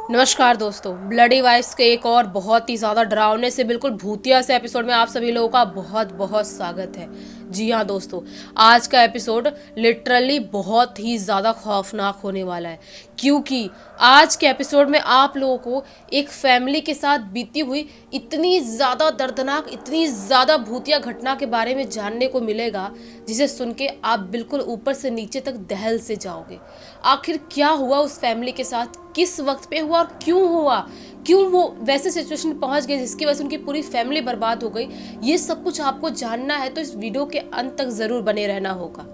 नमस्कार दोस्तों, bloody wives के एक और बहुत ही ज़्यादा डरावने से बिल्कुल भूतिया से एपिसोड में आप सभी लोगों का बहुत बहुत स्वागत है। जी हाँ दोस्तों, आज का एपिसोड लिटरली बहुत ही ज़्यादा खौफनाक होने वाला है, क्योंकि आज के एपिसोड में आप लोगों को एक फैमिली के साथ बीती हुई इतनी ज़्यादा दर्दनाक, इतनी ज़्यादा भूतिया घटना के बारे में जानने को मिलेगा, जिसे सुन के आप बिल्कुल ऊपर से नीचे तक दहल से जाओगे। आखिर क्या हुआ उस फैमिली के साथ, किस वक्त पे हुआ और क्यों हुआ, क्यों वो वैसे सिचुएशन में पहुंच गए जिसकी वजह से उनकी पूरी फैमिली बर्बाद हो गई। ये सब कुछ आपको जानना है तो इस वीडियो के अंत तक जरूर बने रहना होगा।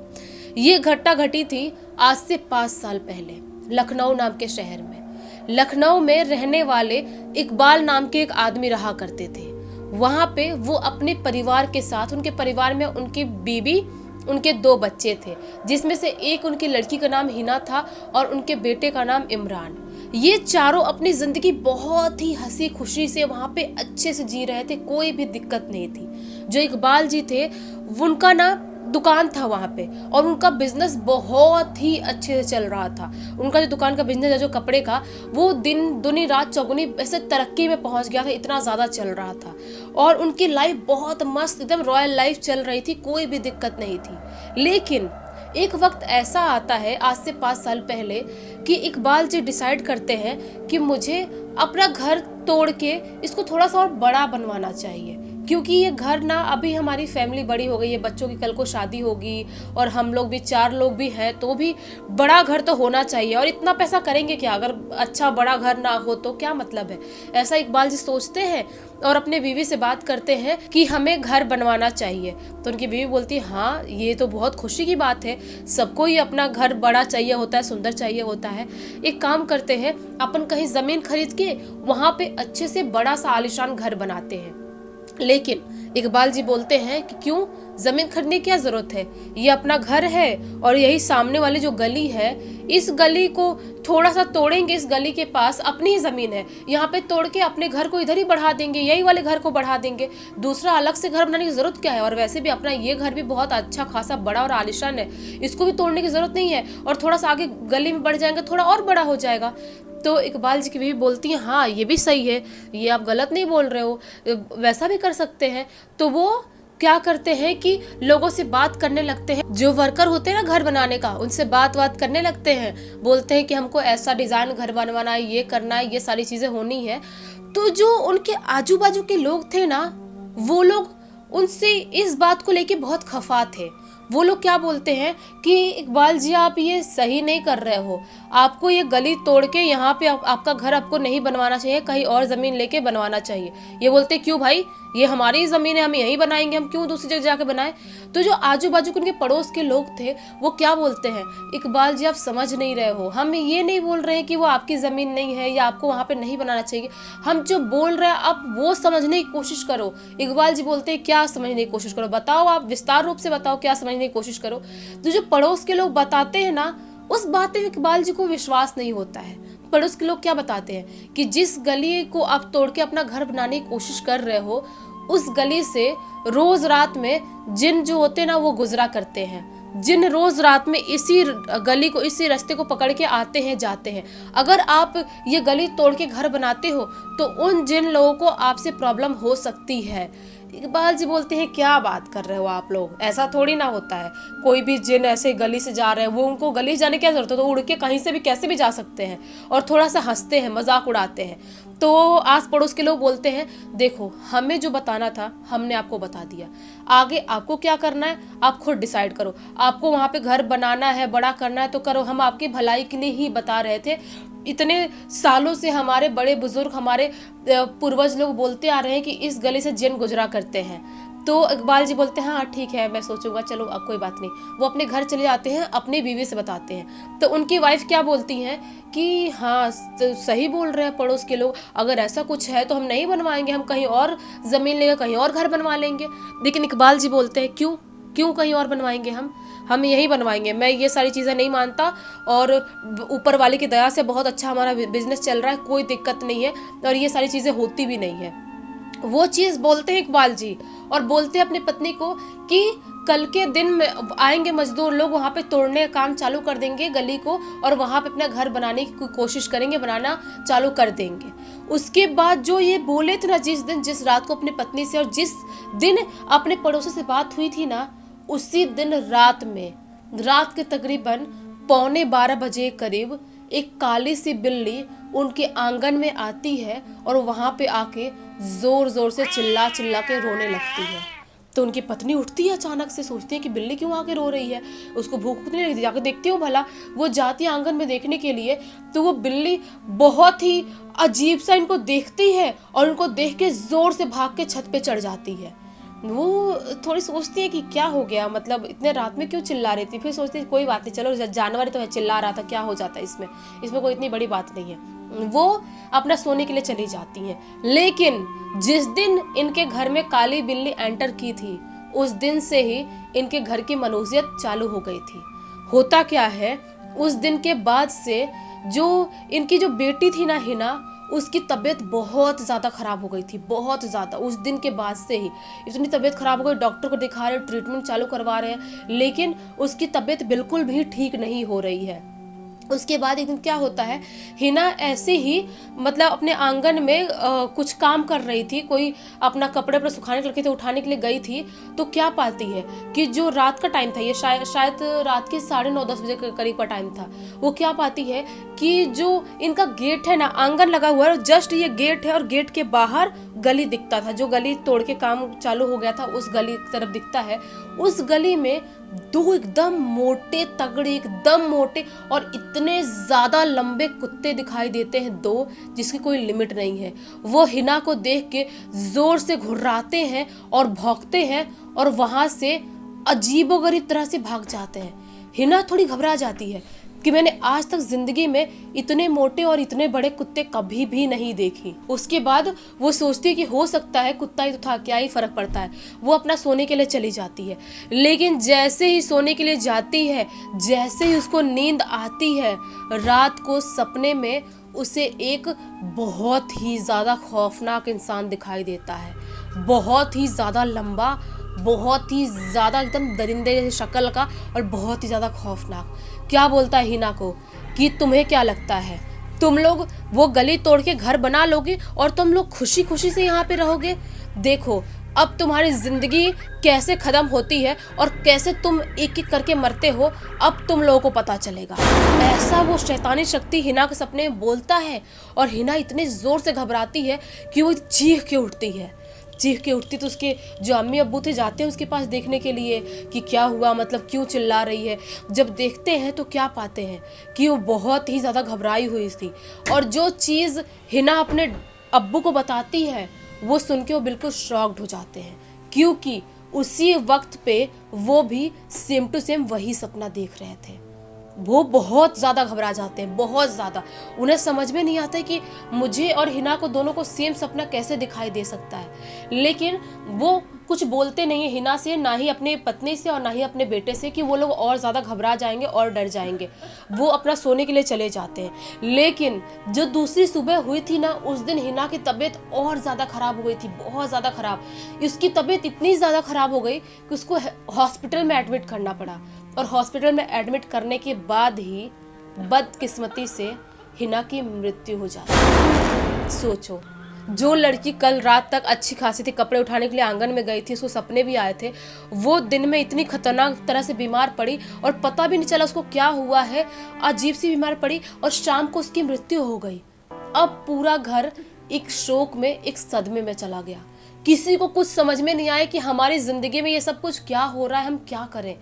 ये घटना घटी थी आज से 5 साल पहले लखनऊ नाम के शहर में। लखनऊ में रहने वाले इकबाल नाम के एक आदमी रहा करते थे। वहां पे वो अपने परिवार के साथ, उनके परिवार में उनकी बीबी, उनके 2 बच्चे थे, जिसमें से एक उनकी लड़की का नाम हिना था और उनके बेटे का नाम इमरान। ये चारों अपनी जिंदगी बहुत ही हंसी खुशी से वहां पे अच्छे से जी रहे थे, कोई भी दिक्कत नहीं थी। जो इकबाल जी थे, उनका ना दुकान था वहां पे और उनका बिजनेस बहुत ही अच्छे से चल रहा था। उनका जो दुकान का बिजनेस है, जो कपड़े का, वो दिन दुनी रात चौगुनी ऐसे तरक्की में पहुंच गया था, इतना ज्यादा चल रहा था। और उनकी लाइफ बहुत मस्त, एकदम रॉयल लाइफ चल रही थी, कोई भी दिक्कत नहीं थी। लेकिन एक वक्त ऐसा आता है आज से 5 साल पहले कि इकबाल जी डिसाइड करते हैं कि मुझे अपना घर तोड़ के इसको थोड़ा सा और बड़ा बनवाना चाहिए, क्योंकि ये घर ना, अभी हमारी फैमिली बड़ी हो गई है, बच्चों की कल को शादी होगी और हम लोग भी 4 लोग भी हैं, तो भी बड़ा घर तो होना चाहिए। और इतना पैसा करेंगे क्या अगर अच्छा बड़ा घर ना हो तो क्या मतलब है। ऐसा इकबाल जी सोचते हैं और अपने बीवी से बात करते हैं कि हमें घर बनवाना चाहिए। तो उनकी बीवी बोलती है, हाँ ये तो बहुत खुशी की बात है, सबको ही अपना घर बड़ा चाहिए होता है, सुंदर चाहिए होता है। एक काम करते हैं, अपन कहीं जमीन खरीद के वहां पे अच्छे से बड़ा सा आलीशान घर बनाते हैं। लेकिन इकबाल जी बोलते हैं कि क्यों, जमीन खरीदने की क्या जरूरत है, ये अपना घर है और यही सामने वाली जो गली है, इस गली को थोड़ा सा तोड़ेंगे, इस गली के पास अपनी ही जमीन है, यहाँ पे तोड़ के अपने घर को इधर ही बढ़ा देंगे, यही वाले घर को बढ़ा देंगे, दूसरा अलग से घर बनाने की जरूरत क्या है। और वैसे भी अपना ये घर भी बहुत अच्छा खासा बड़ा और आलीशान है, इसको भी तोड़ने की जरूरत नहीं है, और थोड़ा सा आगे गली में बढ़ जाएंगे, थोड़ा और बड़ा हो जाएगा। तो इकबाल जी की बीवी बोलती है, हाँ ये भी सही है, ये आप गलत नहीं बोल रहे हो, वैसा भी कर सकते हैं। तो वो क्या करते हैं कि लोगों से बात करने लगते हैं, जो वर्कर होते हैं ना घर बनाने का, उनसे बात करने लगते हैं, बोलते हैं कि हमको ऐसा डिजाइन घर बनवाना है, ये करना है, ये सारी चीजें होनी है। तो जो उनके आजू बाजू के लोग थे ना, वो लोग उनसे इस बात को लेके बहुत खफा थे। वो लोग क्या बोलते हैं कि इकबाल जी आप ये सही नहीं कर रहे हो, आपको ये गली तोड़ के यहाँ पे आपका घर आपको नहीं बनवाना चाहिए, कहीं और जमीन लेके बनवाना चाहिए। ये बोलते क्यों भाई, ये हमारी जमीन है, हम यहीं बनाएंगे, हम क्यों दूसरी जगह जाके बनाए। तो जो आजू बाजू के उनके पड़ोस के लोग थे, वो क्या बोलते हैं, इकबाल जी आप समझ नहीं रहे हो, हम ये नहीं बोल रहे हैं कि वो आपकी जमीन नहीं है या आपको वहां पे नहीं बनाना चाहिए, हम जो बोल रहे हैं आप वो समझने की कोशिश करो। इकबाल जी बोलते हैं क्या समझने की कोशिश करो, बताओ, आप विस्तार रूप से बताओ, क्या समझने की कोशिश करो। तो जो पड़ोस के लोग बताते हैं ना, उस बात पे इकबाल जी को विश्वास नहीं होता है। पड़ोस के लोग क्या बताते हैं कि जिस गली को आप तोड़ के अपना घर बनाने की कोशिश कर रहे हो, उस गली से रोज रात में जिन जो होते हैं ना, वो गुजरा करते हैं। जिन रोज रात में इसी गली को, इसी रास्ते को पकड़ के आते हैं, जाते हैं। अगर आप ये गली तोड़ के घर बनाते हो तो उन जिन लोगों को आपसे प्रॉब्लम हो सकती है। इकबाल जी बोलते हैं क्या बात कर रहे हो आप लोग, ऐसा थोड़ी ना होता है, कोई भी जिन ऐसे गली से जा रहे हैं, वो उनको गली जाने की क्या जरूरत है, तो उड़ के कहीं से भी कैसे भी जा सकते हैं। और थोड़ा सा हंसते हैं, मजाक उड़ाते हैं। तो आस पड़ोस के लोग बोलते हैं देखो, हमें जो बताना था हमने आपको बता दिया, आगे आपको क्या करना है आप खुद डिसाइड करो। आपको वहां पे घर बनाना है, बड़ा करना है तो करो, हम आपकी भलाई के लिए ही बता रहे थे। इतने सालों से हमारे बड़े बुजुर्ग, हमारे पूर्वज लोग बोलते आ रहे हैं कि इस गली से जिन गुजरा करते हैं। तो इकबाल जी बोलते हैं हाँ ठीक है, मैं सोचूंगा, चलो अब कोई बात नहीं। वो अपने घर चले जाते हैं, अपनी बीवी से बताते हैं। तो उनकी वाइफ क्या बोलती हैं कि हाँ सही बोल रहे हैं पड़ोस के लोग, अगर ऐसा कुछ है तो हम नहीं बनवाएंगे, हम कहीं और जमीन लेंगे, कहीं और घर बनवा लेंगे। लेकिन इकबाल जी बोलते हैं क्यों क्यों कहीं और बनवाएंगे, हम यही बनवाएंगे, मैं ये सारी चीज़ें नहीं मानता, और ऊपर वाले की दया से बहुत अच्छा हमारा बिजनेस चल रहा है, कोई दिक्कत नहीं है, और ये सारी चीज़ें होती भी नहीं है। वो चीज बोलते हैं इकबाल जी, और बोलते हैं अपनी पत्नी को कि कल के दिन में आएंगे मजदूर लोग, वहां पे तोड़ने का काम चालू कर देंगे गली को, और वहां पे अपना घर बनाने की कोशिश करेंगे, बनाना चालू कर देंगे। उसके बाद जो ये बोले थे ना, जिस रात को अपनी पत्नी से और जिस दिन अपने पड़ोसी से बात हुई थी ना, उसी दिन रात के तकरीबन 11:15 बजे करीब एक काली सी बिल्ली उनके आंगन में आती है और वहां पे आके जोर जोर से चिल्ला चिल्ला के रोने लगती है। तो उनकी पत्नी उठती है अचानक से, सोचती है कि बिल्ली क्यों आके रो रही है, उसको भूख नहीं लगती, जाकर देखती हूँ भला। वो जाती है आंगन में देखने के लिए, तो वो बिल्ली बहुत ही अजीब सा इनको देखती है और उनको देख के जोर से भाग के छत पे चढ़ जाती है। वो थोड़ी सोचती है कि क्या हो गया, मतलब इतने रात में क्यों चिल्ला रही थी। फिर सोचती है कोई बात नहीं, चलो जानवर तो है, चिल्ला रहा था, क्या हो जाता है इसमें कोई इतनी बड़ी बात नहीं है। वो अपना सोने के लिए चली जाती हैं। लेकिन जिस दिन इनके घर में काली बिल्ली एंटर की थी, उस दिन से ही इनके घर की मनुष्यत चालू हो गई थी। होता क्या है, उस दिन के बाद से जो इनकी जो बेटी थी ना हिना, उसकी तबीयत बहुत ज़्यादा ख़राब हो गई थी, बहुत ज़्यादा। उस दिन के बाद से ही इतनी तबीयत ख़राब हो गई, डॉक्टर को दिखा रहे हैं, ट्रीटमेंट चालू करवा रहे हैं, लेकिन उसकी तबीयत बिल्कुल भी ठीक नहीं हो रही है। उसके बाद एक दिन क्या होता है, हिना ऐसे ही मतलब अपने आंगन में कुछ काम कर रही थी, कोई अपना कपड़े पर सुखाने के लिए उठाने के लिए गई थी, तो क्या पाती है कि जो रात का टाइम था, ये शायद रात के 9:30-10 बजे के करीब का टाइम था। वो क्या पाती है कि जो इनका गेट है ना, आंगन लगा हुआ है, जस्ट ये गेट है और गेट के बाहर गली दिखता था, जो गली तोड़ के काम चालू हो गया था उस गली की तरफ दिखता है। उस गली में दो एकदम मोटे तगड़े, एकदम मोटे और इतने ज्यादा लंबे कुत्ते दिखाई देते हैं, दो, जिसकी कोई लिमिट नहीं है। वो हिना को देख के जोर से घुर्राते हैं और भौंकते हैं और वहां से अजीबोगरीब तरह से भाग जाते हैं। हिना थोड़ी घबरा जाती है कि मैंने आज तक जिंदगी में इतने मोटे और इतने बड़े कुत्ते कभी भी नहीं देखी। उसके बाद वो सोचती है कि हो सकता है कुत्ता ही तो था, क्या ही फर्क पड़ता है। वो अपना सोने के लिए चली जाती है, लेकिन जैसे ही सोने के लिए जाती है, जैसे ही उसको नींद आती है, रात को सपने में उसे एक बहुत ही ज्यादा खौफनाक इंसान दिखाई देता है, बहुत ही ज्यादा लंबा, बहुत ही ज्यादा एकदम दरिंदे जैसी शक्ल का और बहुत ही ज्यादा खौफनाक। क्या बोलता है हिना को कि तुम्हें क्या लगता है, तुम लोग वो गली तोड़ के घर बना लोगे और तुम लोग खुशी खुशी से यहाँ पे रहोगे? देखो अब तुम्हारी जिंदगी कैसे खत्म होती है और कैसे तुम एक एक करके मरते हो, अब तुम लोगों को पता चलेगा। ऐसा वो शैतानी शक्ति हिना के सपने में बोलता है और हिना इतने जोर से घबराती है कि वो चीख के उठती तो उसके जो अम्मी अब्बू थे जाते हैं उसके पास देखने के लिए कि क्या हुआ, मतलब क्यों चिल्ला रही है। जब देखते हैं तो क्या पाते हैं कि वो बहुत ही ज़्यादा घबराई हुई थी, और जो चीज़ हिना अपने अब्बू को बताती है वो सुन के वो बिल्कुल शॉक्ड हो जाते हैं, क्योंकि उसी वक्त पे वो भी सेम टू सेम वही सपना देख रहे थे। वो बहुत ज़्यादा घबरा जाते हैं, बहुत ज़्यादा। उन्हें समझ में नहीं आता है कि मुझे और हिना को दोनों को सेम सपना कैसे दिखाई दे सकता है, लेकिन वो कुछ बोलते नहीं है हिना से, ना ही अपने पत्नी से और ना ही अपने बेटे से, कि वो लोग और ज़्यादा घबरा जाएंगे और डर जाएंगे। वो अपना सोने के लिए चले जाते हैं। लेकिन जो दूसरी सुबह हुई थी ना, उस दिन हिना की तबीयत और ज़्यादा ख़राब हो गई थी, बहुत ज़्यादा ख़राब। उसकी तबीयत इतनी ज़्यादा ख़राब हो गई कि उसको हॉस्पिटल में एडमिट करना पड़ा, और हॉस्पिटल में एडमिट करने के बाद ही बदकिस्मती से हिना की मृत्यु हो जाती है। सोचो, जो लड़की कल रात तक अच्छी खासी थी, कपड़े उठाने के लिए आंगन में गई थी, उसको सपने भी आए थे, वो दिन में इतनी खतरनाक तरह से बीमार पड़ी और पता भी नहीं चला उसको क्या हुआ है, अजीब सी बीमार पड़ी और शाम को उसकी मृत्यु हो गई। अब पूरा घर एक शोक में, एक सदमे में चला गया। किसी को कुछ समझ में नहीं आया कि हमारी जिंदगी में ये सब कुछ क्या हो रहा है, हम क्या करें।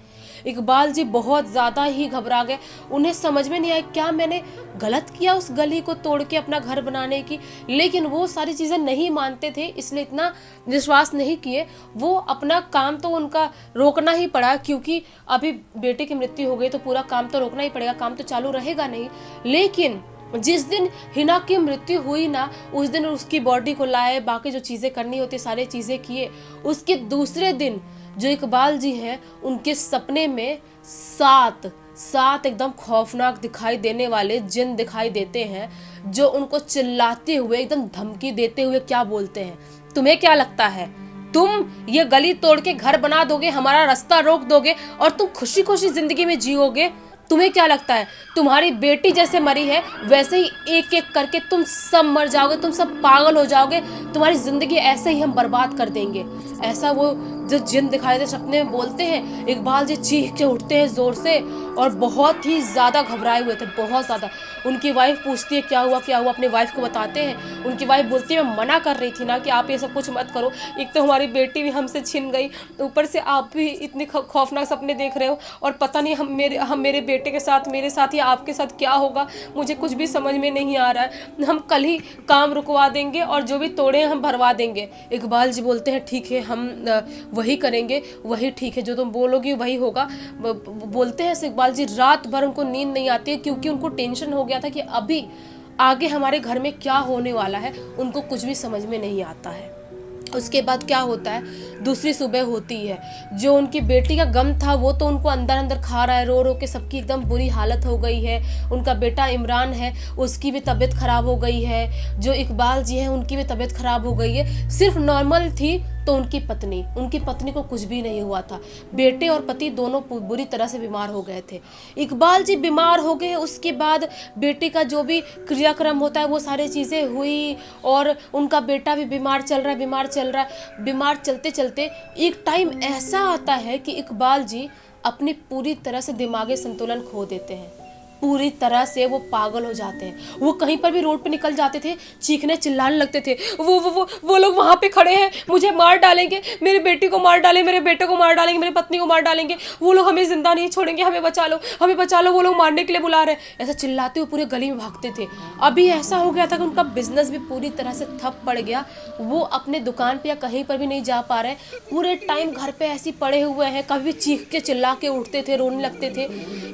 इकबाल जी बहुत ज़्यादा ही घबरा गए। उन्हें समझ में नहीं आया क्या मैंने गलत किया उस गली को तोड़ के अपना घर बनाने की, लेकिन वो सारी चीज़ें नहीं मानते थे, इसलिए इतना विश्वास नहीं किए। वो अपना काम तो उनका रोकना ही पड़ा, क्योंकि अभी बेटे की मृत्यु हो गई तो पूरा काम तो रोकना ही पड़ेगा, काम तो चालू रहेगा नहीं। लेकिन जिस दिन हिना की मृत्यु हुई ना, उस दिन उसकी बॉडी को लाए, बाकी जो चीज़ें करनी होती सारी चीज़ें किए। उसके दूसरे दिन जो इकबाल जी हैं, उनके सपने में सात एकदम खौफनाक दिखाई देने वाले जिन दिखाई देते हैं, जो उनको चिल्लाते हुए, एकदम धमकी देते हुए क्या बोलते हैं, तुम्हें क्या लगता है तुम ये गली तोड़ के घर बना दोगे, हमारा रास्ता रोक दोगे और तुम खुशी खुशी जिंदगी में जियोगे? तुम्हें क्या लगता है तुम्हारी बेटी जैसे मरी है वैसे ही एक एक करके तुम सब मर जाओगे, तुम सब पागल हो जाओगे, तुम्हारी जिंदगी ऐसे ही हम बर्बाद कर देंगे? ऐसा वो जो जिन दिखाई दे सपने में बोलते हैं। इकबाल जी चीख के उठते हैं जोर से और बहुत ही ज़्यादा घबराए हुए थे, बहुत ज़्यादा। उनकी वाइफ पूछती है क्या हुआ क्या हुआ, अपनी वाइफ को बताते हैं। उनकी वाइफ बोलती है मैं मना कर रही थी ना कि आप ये सब कुछ मत करो, एक तो हमारी बेटी भी हमसे छिन गई, ऊपर से आप भी इतने खौफनाक सपने देख रहे हो और पता नहीं हम मेरे बेटे के साथ, मेरे साथ या आपके साथ क्या होगा, मुझे कुछ भी समझ में नहीं आ रहा है। हम कल ही काम रुकवा देंगे और जो भी तोड़े हम भरवा देंगे। इकबाल जी बोलते हैं ठीक है, हम वही करेंगे, वही ठीक है, जो तुम बोलोगी वही होगा। बोलते हैं इकबाल जी रात भर उनको नींद नहीं आती है क्योंकि उनको टेंशन हो गया था कि अभी आगे हमारे घर में क्या होने वाला है, उनको कुछ भी समझ में नहीं आता है। उसके बाद क्या होता है, दूसरी सुबह होती है। जो उनकी बेटी का गम था वो तो उनको अंदर अंदर खा रहा है, रो रो के सबकी एकदम बुरी हालत हो गई है। उनका बेटा इमरान है उसकी भी तबीयत खराब हो गई है, जो इकबाल जी हैं उनकी भी तबीयत खराब हो गई है। सिर्फ नॉर्मल थी तो उनकी पत्नी को कुछ भी नहीं हुआ था। बेटे और पति दोनों बुरी तरह से बीमार हो गए थे। इकबाल जी बीमार हो गए, उसके बाद बेटे का जो भी क्रियाक्रम होता है वो सारी चीज़ें हुई और उनका बेटा भी बीमार चलते चलते एक टाइम ऐसा आता है कि इकबाल जी अपनी पूरी तरह से दिमागी संतुलन खो देते हैं, पूरी तरह से वो पागल हो जाते हैं। वो कहीं पर भी रोड पे निकल जाते थे, चीखने चिल्लाने लगते थे, वो लोग वहाँ पे खड़े हैं, मुझे मार डालेंगे, मेरी बेटी को मार डालेंगे, मेरे बेटे को मार डालेंगे, मेरी पत्नी को मार डालेंगे, वो लोग हमें जिंदा नहीं छोड़ेंगे, हमें बचा लो, वो लोग मारने के लिए बुला रहे हैं। ऐसा चिल्लाते हुए पूरे गली में भागते थे। अभी ऐसा हो गया था कि उनका बिजनेस भी पूरी तरह से ठप पड़ गया। वो अपने दुकान पे या कहीं पर भी नहीं जा पा रहे, पूरे टाइम घर पे ऐसे पड़े हुए हैं, कभी चीख के चिल्ला के उठते थे, रोने लगते थे।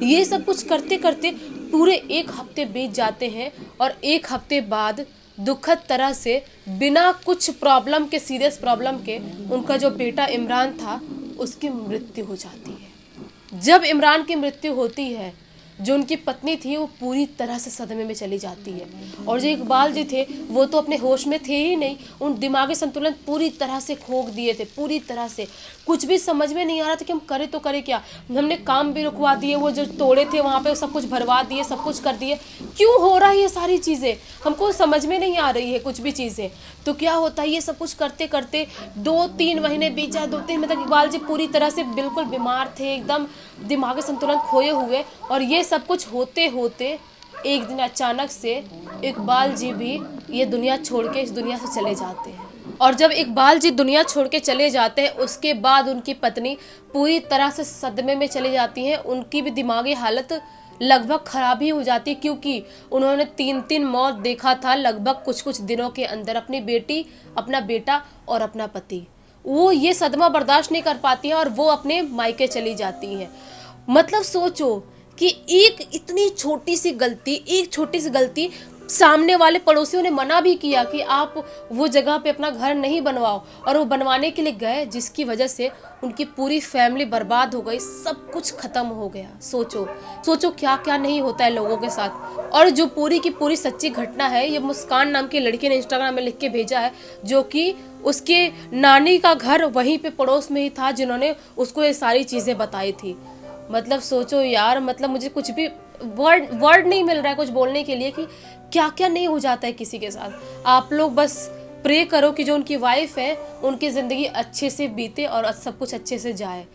ये सब कुछ करते करते पूरे एक हफ्ते बीत जाते हैं और एक हफ्ते बाद दुखद तरह से बिना कुछ प्रॉब्लम के, सीरियस प्रॉब्लम के, उनका जो बेटा इमरान था उसकी मृत्यु हो जाती है। जब इमरान की मृत्यु होती है, जो उनकी पत्नी थी वो पूरी तरह से सदमे में चली जाती है और जो इकबाल जी थे वो तो अपने होश में थे ही नहीं, उन दिमागी संतुलन पूरी तरह से खो दिए थे, पूरी तरह से कुछ भी समझ में नहीं आ रहा था कि हम करें तो करें क्या। हमने काम भी रुकवा दिए, वो जो तोड़े थे वहाँ पे सब कुछ भरवा दिए, सब कुछ कर दिए, क्यों हो रहा है ये सारी चीज़ें, हमको समझ में नहीं आ रही है कुछ भी चीज़ें। तो क्या होता है, ये सब कुछ करते करते 2-3 महीने बीत जाए, 2-3 महीने तक इकबाल जी पूरी तरह से बिल्कुल बीमार थे, एकदम दिमागी संतुलन खोए हुए। और ये सब कुछ होते होते एक दिन अचानक से इकबाल जी भी ये दुनिया छोड़ के इस दुनिया से चले जाते हैं। और जब इकबाल जी दुनिया छोड़ के चले जाते हैं उसके बाद उनकी पत्नी पूरी तरह से सदमे में चली जाती हैं। उनकी भी दिमागी हालत लगभग खराब ही हो जाती है क्योंकि उन्होंने 3 मौत देखा था लगभग कुछ दिनों के अंदर, अपनी बेटी, अपना बेटा और अपना पति। वो ये सदमा बर्दाश्त नहीं कर पाती हैं और वो अपने मायके चली जाती हैं। मतलब सोचो कि एक इतनी छोटी सी गलती, सामने वाले पड़ोसियों ने मना भी किया कि आप वो जगह पे अपना घर नहीं बनवाओ, और वो बनवाने के लिए गए, जिसकी वजह से उनकी पूरी फैमिली बर्बाद हो गई, सब कुछ खत्म हो गया। सोचो क्या क्या नहीं होता है लोगों के साथ। और जो पूरी की पूरी सच्ची घटना है, ये मुस्कान नाम की लड़की ने इंस्टाग्राम में लिख के भेजा है, जो कि उसके नानी का घर वहीं पे पड़ोस में ही था, जिन्होंने उसको ये सारी चीज़ें बताई थी। मतलब सोचो यार, मतलब मुझे कुछ भी वर्ड नहीं मिल रहा है कुछ बोलने के लिए कि क्या क्या नहीं हो जाता है किसी के साथ। आप लोग बस प्रे करो कि जो उनकी वाइफ है उनकी ज़िंदगी अच्छे से बीते और सब कुछ अच्छे से जाए।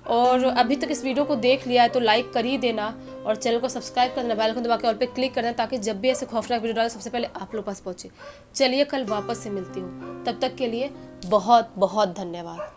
और अभी तक इस वीडियो को देख लिया है तो लाइक कर ही देना और चैनल को सब्सक्राइब करना, बेल आइकन दबा के ऑल पे क्लिक करना, ताकि जब भी ऐसे खौफनाक वीडियो डाले सबसे पहले आप लोग पास पहुँचे। चलिए कल वापस से मिलती हूँ, तब तक के लिए बहुत बहुत धन्यवाद।